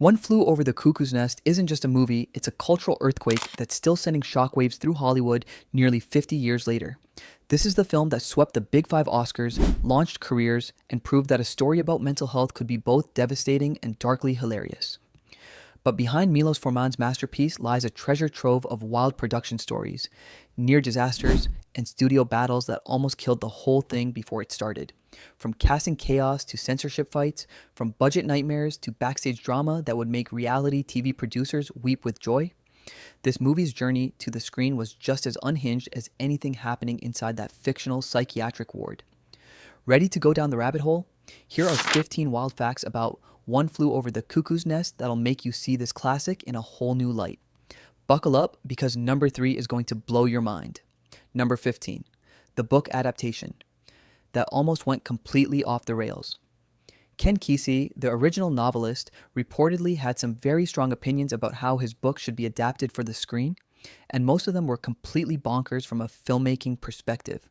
One Flew Over the Cuckoo's Nest isn't just a movie, it's a cultural earthquake that's still sending shockwaves through Hollywood nearly 50 years later. This is the film that swept the Big Five Oscars, launched careers, and proved that a story about mental health could be both devastating and darkly hilarious. But behind Miloš Forman's masterpiece lies a treasure trove of wild production stories, near disasters, and studio battles that almost killed the whole thing before it started. From casting chaos to censorship fights, from budget nightmares to backstage drama that would make reality TV producers weep with joy, this movie's journey to the screen was just as unhinged as anything happening inside that fictional psychiatric ward. Ready to go down the rabbit hole? Here are 15 wild facts about One Flew Over the Cuckoo's Nest that'll make you see this classic in a whole new light. Buckle up because number 3 is going to blow your mind. Number 15, the book adaptation that almost went completely off the rails. Ken Kesey, the original novelist, reportedly had some very strong opinions about how his book should be adapted for the screen, and most of them were completely bonkers from a filmmaking perspective.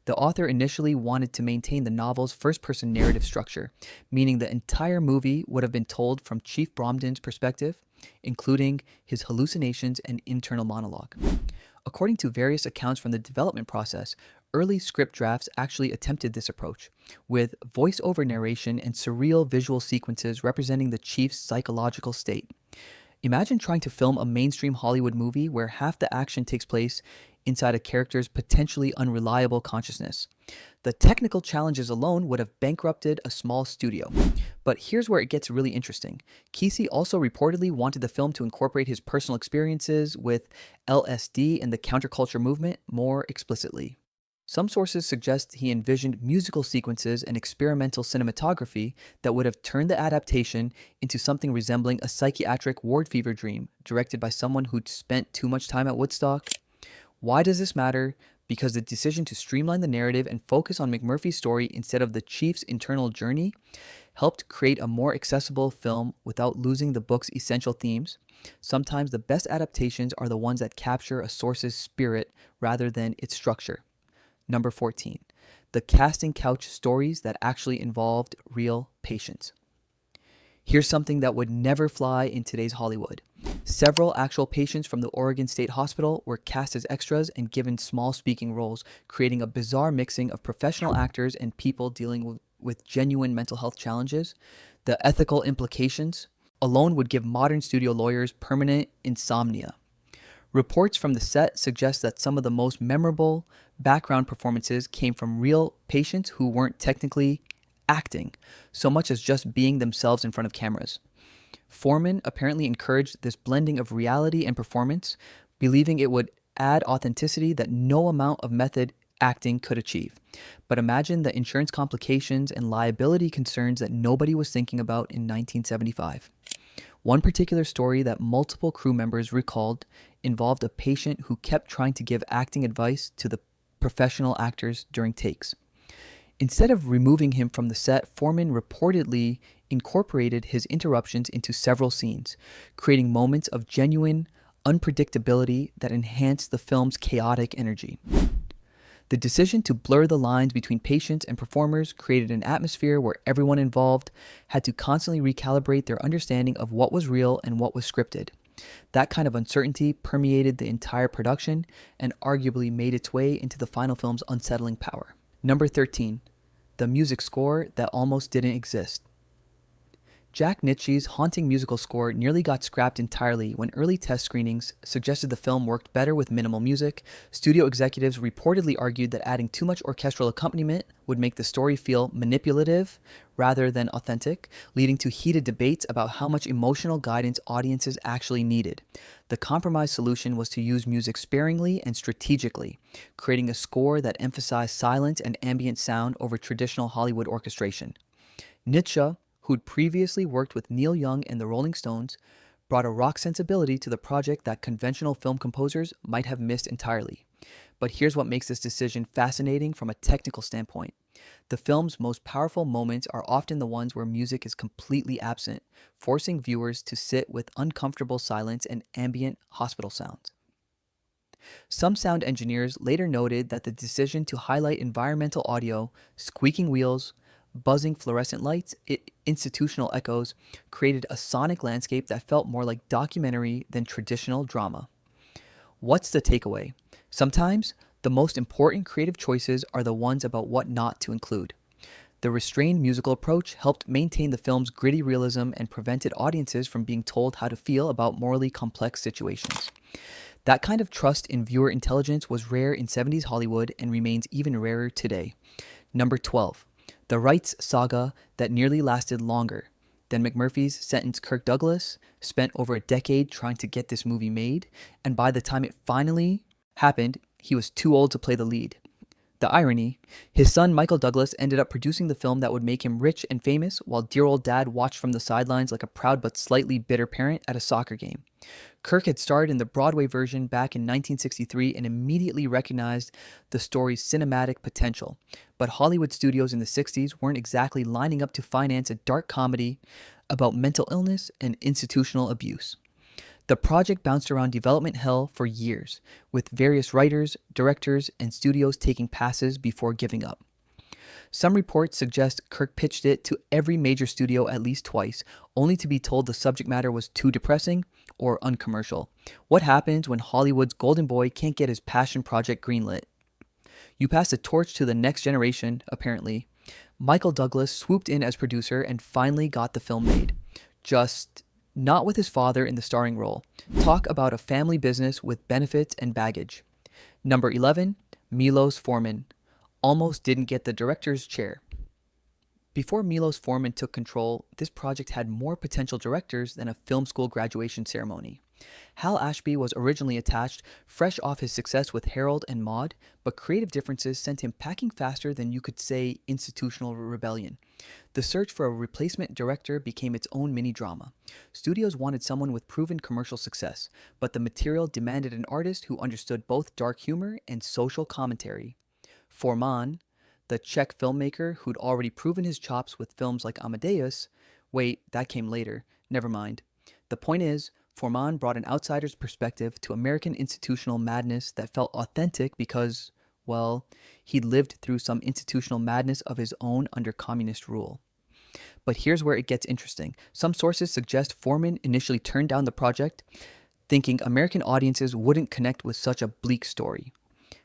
The author initially wanted to maintain the novel's first-person narrative structure, meaning the entire movie would have been told from Chief Bromden's perspective, including his hallucinations and internal monologue. According to various accounts from the development process, early script drafts actually attempted this approach, with voice-over narration and surreal visual sequences representing the chief's psychological state. Imagine trying to film a mainstream Hollywood movie where half the action takes place inside a character's potentially unreliable consciousness. The technical challenges alone would have bankrupted a small studio. But here's where it gets really interesting. Kesey also reportedly wanted the film to incorporate his personal experiences with LSD and the counterculture movement more explicitly. Some sources suggest he envisioned musical sequences and experimental cinematography that would have turned the adaptation into something resembling a psychiatric ward fever dream directed by someone who'd spent too much time at Woodstock. Why does this matter? Because the decision to streamline the narrative and focus on McMurphy's story instead of the Chief's internal journey helped create a more accessible film without losing the book's essential themes. Sometimes the best adaptations are the ones that capture a source's spirit rather than its structure. Number 14, the casting couch stories that actually involved real patients. Here's something that would never fly in today's Hollywood. Several actual patients from the Oregon State Hospital were cast as extras and given small speaking roles, creating a bizarre mixing of professional actors and people dealing with genuine mental health challenges. The ethical implications alone would give modern studio lawyers permanent insomnia. Reports from the set suggest that some of the most memorable background performances came from real patients who weren't technically acting, so much as just being themselves in front of cameras. Forman apparently encouraged this blending of reality and performance, believing it would add authenticity that no amount of method acting could achieve. But imagine the insurance complications and liability concerns that nobody was thinking about in 1975. One particular story that multiple crew members recalled involved a patient who kept trying to give acting advice to the professional actors during takes. Instead of removing him from the set, Forman reportedly incorporated his interruptions into several scenes, creating moments of genuine unpredictability that enhanced the film's chaotic energy. The decision to blur the lines between patients and performers created an atmosphere where everyone involved had to constantly recalibrate their understanding of what was real and what was scripted. That kind of uncertainty permeated the entire production and arguably made its way into the final film's unsettling power. Number 13, the music score that almost didn't exist. Jack Nicholson's haunting musical score nearly got scrapped entirely when early test screenings suggested the film worked better with minimal music. Studio executives reportedly argued that adding too much orchestral accompaniment would make the story feel manipulative rather than authentic, leading to heated debates about how much emotional guidance audiences actually needed. The compromise solution was to use music sparingly and strategically, creating a score that emphasized silence and ambient sound over traditional Hollywood orchestration. Nietzsche, who'd previously worked with Neil Young and the Rolling Stones, brought a rock sensibility to the project that conventional film composers might have missed entirely. But here's what makes this decision fascinating from a technical standpoint. The film's most powerful moments are often the ones where music is completely absent, forcing viewers to sit with uncomfortable silence and ambient hospital sounds. Some sound engineers later noted that the decision to highlight environmental audio, squeaking wheels, buzzing fluorescent lights, institutional echoes created a sonic landscape that felt more like documentary than traditional drama. What's the takeaway? Sometimes, the most important creative choices are the ones about what not to include. The restrained musical approach helped maintain the film's gritty realism and prevented audiences from being told how to feel about morally complex situations. That kind of trust in viewer intelligence was rare in 70s Hollywood and remains even rarer today. Number 12. The rights saga that nearly lasted longer than McMurphy's sentenced Kirk Douglas, spent over a decade trying to get this movie made, and by the time it finally happened, he was too old to play the lead. The irony, his son Michael Douglas ended up producing the film that would make him rich and famous, while dear old dad watched from the sidelines like a proud but slightly bitter parent at a soccer game. Kirk had starred in the Broadway version back in 1963 and immediately recognized the story's cinematic potential. But Hollywood studios in the 60s weren't exactly lining up to finance a dark comedy about mental illness and institutional abuse. The project bounced around development hell for years, with various writers, directors, and studios taking passes before giving up. Some reports suggest Kirk pitched it to every major studio at least twice, only to be told the subject matter was too depressing or uncommercial. What happens when Hollywood's golden boy can't get his passion project greenlit? You pass the torch to the next generation, apparently. Michael Douglas swooped in as producer and finally got the film made. Just not with his father in the starring role. Talk about a family business with benefits and baggage. Number 11, Miloš Forman. Almost didn't get the director's chair. Before Miloš Forman took control, this project had more potential directors than a film school graduation ceremony. Hal Ashby was originally attached, fresh off his success with Harold and Maude, but creative differences sent him packing faster than you could say institutional rebellion. The search for a replacement director became its own mini-drama. Studios wanted someone with proven commercial success, but the material demanded an artist who understood both dark humor and social commentary. Forman, the Czech filmmaker who'd already proven his chops with films like Amadeus, wait, that came later, never mind. The point is, Forman brought an outsider's perspective to American institutional madness that felt authentic because, well, he'd lived through some institutional madness of his own under communist rule. But here's where it gets interesting. Some sources suggest Forman initially turned down the project, thinking American audiences wouldn't connect with such a bleak story.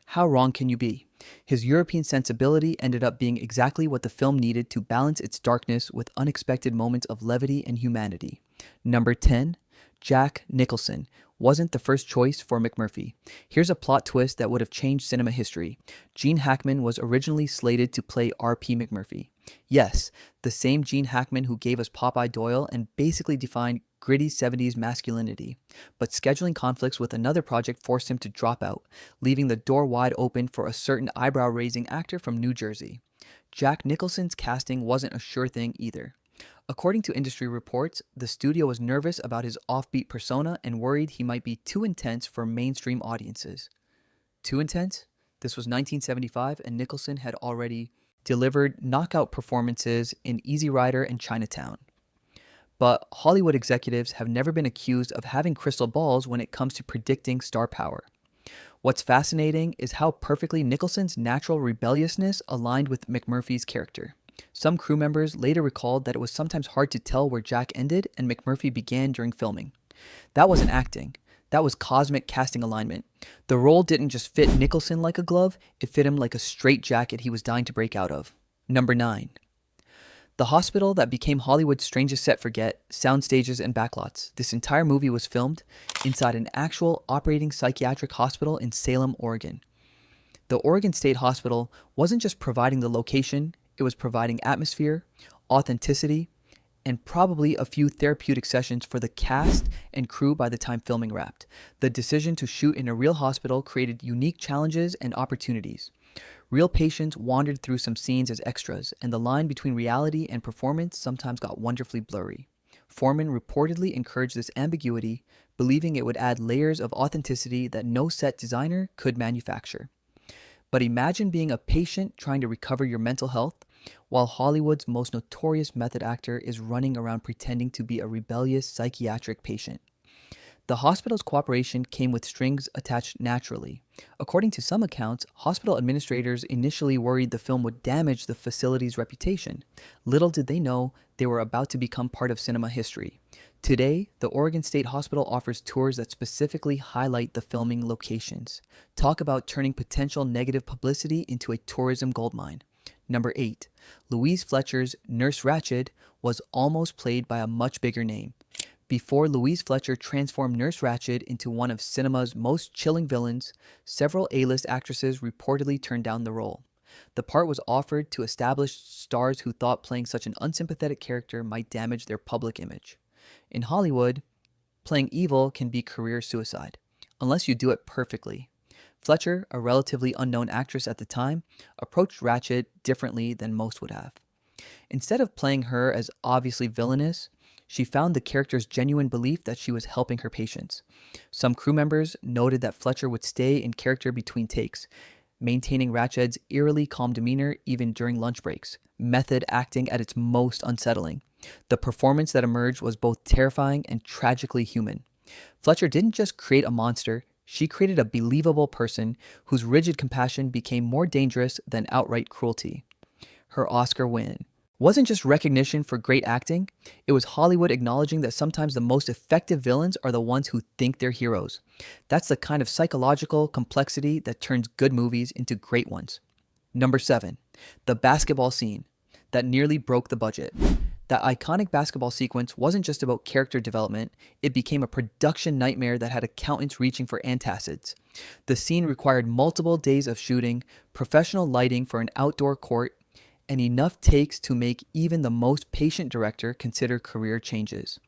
How wrong can you be? His European sensibility ended up being exactly what the film needed to balance its darkness with unexpected moments of levity and humanity. Number 10, Jack Nicholson wasn't the first choice for McMurphy. Here's a plot twist that would have changed cinema history. Gene Hackman was originally slated to play R.P. McMurphy. Yes, the same Gene Hackman who gave us Popeye Doyle and basically defined gritty 70s masculinity. But scheduling conflicts with another project forced him to drop out, leaving the door wide open for a certain eyebrow-raising actor from New Jersey. Jack Nicholson's casting wasn't a sure thing either. According to industry reports, the studio was nervous about his offbeat persona and worried he might be too intense for mainstream audiences. Too intense? This was 1975 and Nicholson had already delivered knockout performances in Easy Rider and Chinatown. But Hollywood executives have never been accused of having crystal balls when it comes to predicting star power. What's fascinating is how perfectly Nicholson's natural rebelliousness aligned with McMurphy's character. Some crew members later recalled that it was sometimes hard to tell where Jack ended and McMurphy began during filming. That wasn't acting. That was cosmic casting alignment. The role didn't just fit Nicholson like a glove, it fit him like a straitjacket he was dying to break out of. Number 9. The hospital that became Hollywood's strangest set for get, sound stages and backlots. This entire movie was filmed inside an actual operating psychiatric hospital in Salem, Oregon. The Oregon State Hospital wasn't just providing the location, it was providing atmosphere, authenticity, and probably a few therapeutic sessions for the cast and crew by the time filming wrapped. The decision to shoot in a real hospital created unique challenges and opportunities. Real patients wandered through some scenes as extras, and the line between reality and performance sometimes got wonderfully blurry. Forman reportedly encouraged this ambiguity, believing it would add layers of authenticity that no set designer could manufacture. But imagine being a patient trying to recover your mental health, while Hollywood's most notorious method actor is running around pretending to be a rebellious psychiatric patient. The hospital's cooperation came with strings attached naturally. According to some accounts, hospital administrators initially worried the film would damage the facility's reputation. Little did they know they were about to become part of cinema history. Today, the Oregon State Hospital offers tours that specifically highlight the filming locations. Talk about turning potential negative publicity into a tourism goldmine. Number 8. Louise Fletcher's Nurse Ratched was almost played by a much bigger name. Before Louise Fletcher transformed Nurse Ratched into one of cinema's most chilling villains, several A-list actresses reportedly turned down the role. The part was offered to established stars who thought playing such an unsympathetic character might damage their public image. In Hollywood, playing evil can be career suicide, unless you do it perfectly. Fletcher, a relatively unknown actress at the time, approached Ratched differently than most would have. Instead of playing her as obviously villainous, she found the character's genuine belief that she was helping her patients. Some crew members noted that Fletcher would stay in character between takes, maintaining Ratched's eerily calm demeanor even during lunch breaks, method acting at its most unsettling. The performance that emerged was both terrifying and tragically human. Fletcher didn't just create a monster, she created a believable person whose rigid compassion became more dangerous than outright cruelty. Her Oscar win wasn't just recognition for great acting, it was Hollywood acknowledging that sometimes the most effective villains are the ones who think they're heroes. That's the kind of psychological complexity that turns good movies into great ones. Number 7. The basketball scene that nearly broke the budget. That iconic basketball sequence wasn't just about character development, it became a production nightmare that had accountants reaching for antacids. The scene required multiple days of shooting, professional lighting for an outdoor court, and enough takes to make even the most patient director consider career changes.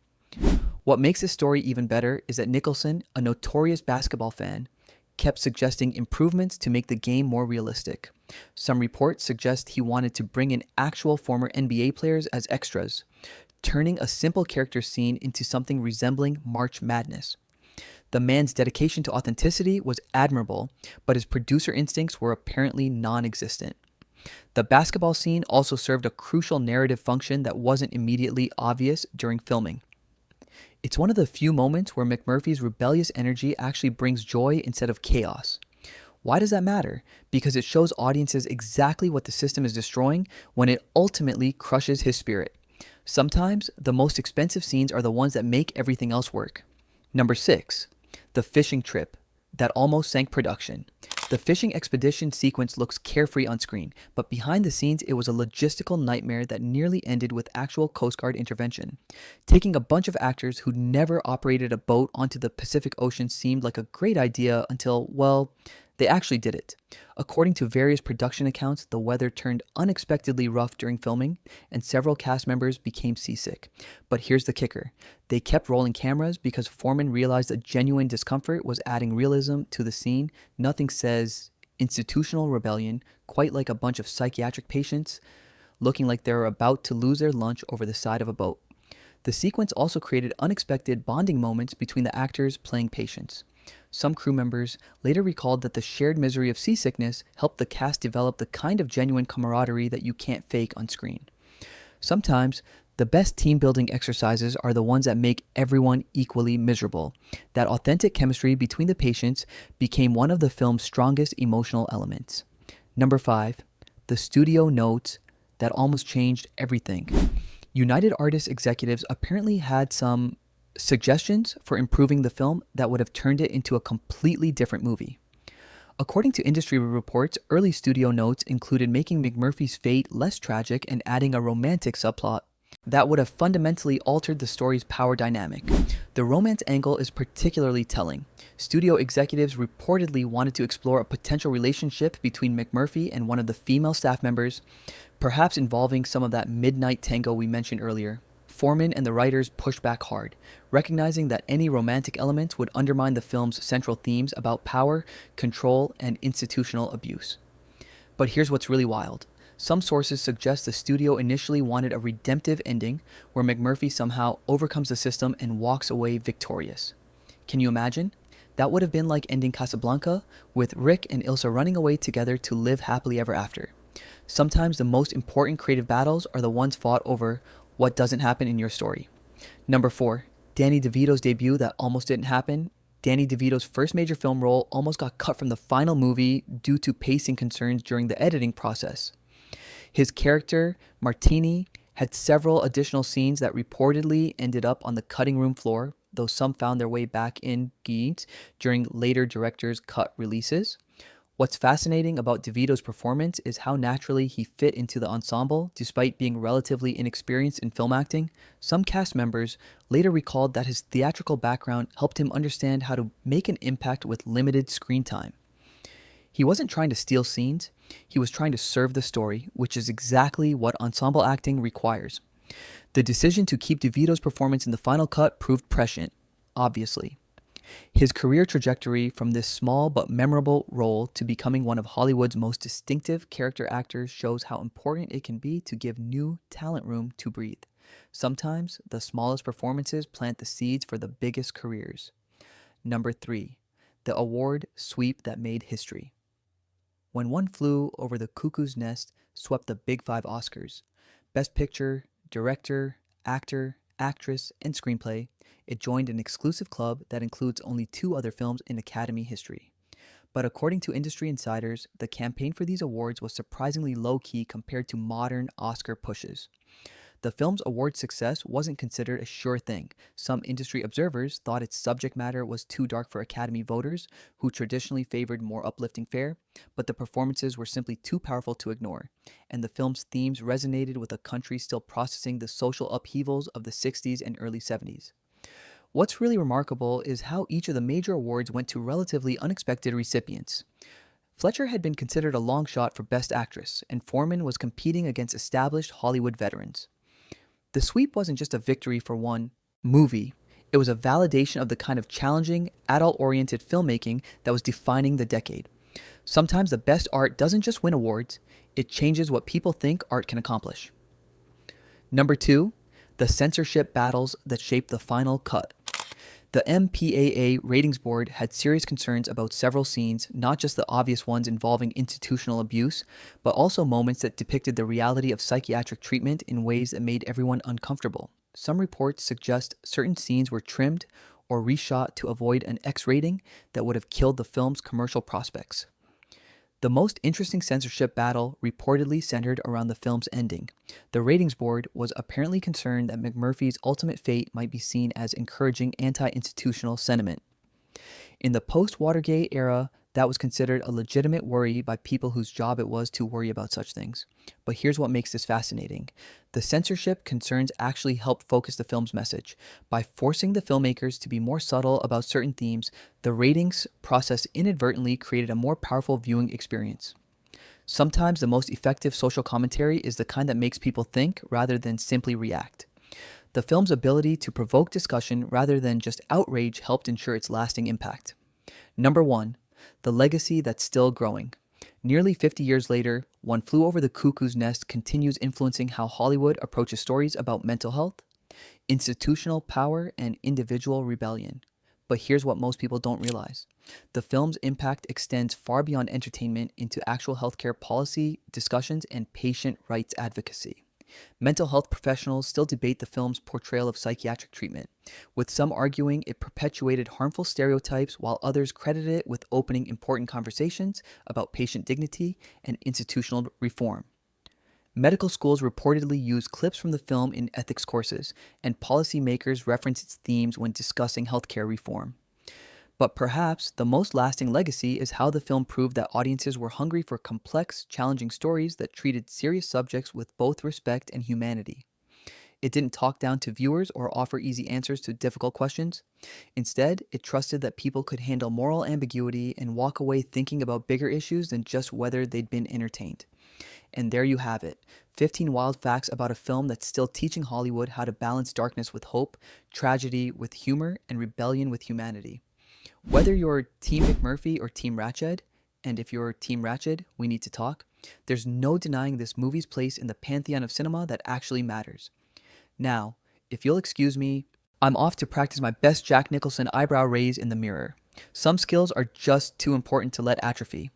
What makes this story even better is that Nicholson, a notorious basketball fan, kept suggesting improvements to make the game more realistic. Some reports suggest he wanted to bring in actual former NBA players as extras, turning a simple character scene into something resembling March Madness. The man's dedication to authenticity was admirable, but his producer instincts were apparently non-existent. The basketball scene also served a crucial narrative function that wasn't immediately obvious during filming. It's one of the few moments where McMurphy's rebellious energy actually brings joy instead of chaos. Why does that matter? Because it shows audiences exactly what the system is destroying when it ultimately crushes his spirit. Sometimes, the most expensive scenes are the ones that make everything else work. Number 6. The fishing trip that almost sank production. The fishing expedition sequence looks carefree on screen, but behind the scenes it was a logistical nightmare that nearly ended with actual Coast Guard intervention. Taking a bunch of actors who'd never operated a boat onto the Pacific Ocean seemed like a great idea until, well, they actually did it. According to various production accounts, the weather turned unexpectedly rough during filming, and several cast members became seasick. But here's the kicker. They kept rolling cameras because Forman realized that genuine discomfort was adding realism to the scene. Nothing says institutional rebellion quite like a bunch of psychiatric patients looking like they're about to lose their lunch over the side of a boat. The sequence also created unexpected bonding moments between the actors playing patients. Some crew members later recalled that the shared misery of seasickness helped the cast develop the kind of genuine camaraderie that you can't fake on screen. Sometimes, the best team-building exercises are the ones that make everyone equally miserable. That authentic chemistry between the patients became one of the film's strongest emotional elements. Number 5. The studio notes that almost changed everything. United Artists executives apparently had some suggestions for improving the film that would have turned it into a completely different movie. According to industry reports, early studio notes included making McMurphy's fate less tragic and adding a romantic subplot that would have fundamentally altered the story's power dynamic. The romance angle is particularly telling. Studio executives reportedly wanted to explore a potential relationship between McMurphy and one of the female staff members, perhaps involving some of that midnight tango we mentioned earlier. Forman and the writers pushed back hard, recognizing that any romantic elements would undermine the film's central themes about power, control, and institutional abuse. But here's what's really wild. Some sources suggest the studio initially wanted a redemptive ending where McMurphy somehow overcomes the system and walks away victorious. Can you imagine? That would have been like ending Casablanca, with Rick and Ilsa running away together to live happily ever after. Sometimes the most important creative battles are the ones fought over what doesn't happen in your story. Number 4. Danny DeVito's debut that almost didn't happen. Danny DeVito's first major film role almost got cut from the final movie due to pacing concerns during the editing process. His character, Martini, had several additional scenes that reportedly ended up on the cutting room floor, though some found their way back in Geeds during later director's cut releases. What's fascinating about DeVito's performance is how naturally he fit into the ensemble, despite being relatively inexperienced in film acting. Some cast members later recalled that his theatrical background helped him understand how to make an impact with limited screen time. He wasn't trying to steal scenes, he was trying to serve the story, which is exactly what ensemble acting requires. The decision to keep DeVito's performance in the final cut proved prescient, obviously. His career trajectory from this small but memorable role to becoming one of Hollywood's most distinctive character actors shows how important it can be to give new talent room to breathe. Sometimes, the smallest performances plant the seeds for the biggest careers. Number 3. The award sweep that made history. When One Flew Over the Cuckoo's Nest swept the Big Five Oscars, Best Picture, Director, Actor, Actress, and Screenplay, it joined an exclusive club that includes only 2 other films in Academy history. But according to industry insiders, the campaign for these awards was surprisingly low-key compared to modern Oscar pushes. The film's award success wasn't considered a sure thing. Some industry observers thought its subject matter was too dark for Academy voters, who traditionally favored more uplifting fare, but the performances were simply too powerful to ignore, and the film's themes resonated with a country still processing the social upheavals of the 60s and early 70s. What's really remarkable is how each of the major awards went to relatively unexpected recipients. Fletcher had been considered a long shot for Best Actress, and Forman was competing against established Hollywood veterans. The sweep wasn't just a victory for one movie, it was a validation of the kind of challenging, adult-oriented filmmaking that was defining the decade. Sometimes the best art doesn't just win awards, it changes what people think art can accomplish. Number 2, the censorship battles that shaped the final cut. The MPAA ratings board had serious concerns about several scenes, not just the obvious ones involving institutional abuse, but also moments that depicted the reality of psychiatric treatment in ways that made everyone uncomfortable. Some reports suggest certain scenes were trimmed or reshot to avoid an X rating that would have killed the film's commercial prospects. The most interesting censorship battle reportedly centered around the film's ending. The ratings board was apparently concerned that McMurphy's ultimate fate might be seen as encouraging anti-institutional sentiment. In the post-Watergate era, that was considered a legitimate worry by people whose job it was to worry about such things. But here's what makes this fascinating. The censorship concerns actually helped focus the film's message. By forcing the filmmakers to be more subtle about certain themes, the ratings process inadvertently created a more powerful viewing experience. Sometimes the most effective social commentary is the kind that makes people think rather than simply react. The film's ability to provoke discussion rather than just outrage helped ensure its lasting impact. Number 1. The legacy that's still growing. Nearly 50 years later, One Flew Over the Cuckoo's Nest continues influencing how Hollywood approaches stories about mental health, institutional power, and individual rebellion. But here's what most people don't realize. The film's impact extends far beyond entertainment into actual healthcare policy discussions and patient rights advocacy. Mental health professionals still debate the film's portrayal of psychiatric treatment, with some arguing it perpetuated harmful stereotypes while others credit it with opening important conversations about patient dignity and institutional reform. Medical schools reportedly use clips from the film in ethics courses, and policymakers reference its themes when discussing healthcare reform. But perhaps the most lasting legacy is how the film proved that audiences were hungry for complex, challenging stories that treated serious subjects with both respect and humanity. It didn't talk down to viewers or offer easy answers to difficult questions. Instead, it trusted that people could handle moral ambiguity and walk away thinking about bigger issues than just whether they'd been entertained. And there you have it, 15 wild facts about a film that's still teaching Hollywood how to balance darkness with hope, tragedy with humor, and rebellion with humanity. Whether you're Team McMurphy or Team Ratched, and if you're Team Ratched, we need to talk, there's no denying this movie's place in the pantheon of cinema that actually matters. Now, if you'll excuse me, I'm off to practice my best Jack Nicholson eyebrow raise in the mirror. Some skills are just too important to let atrophy.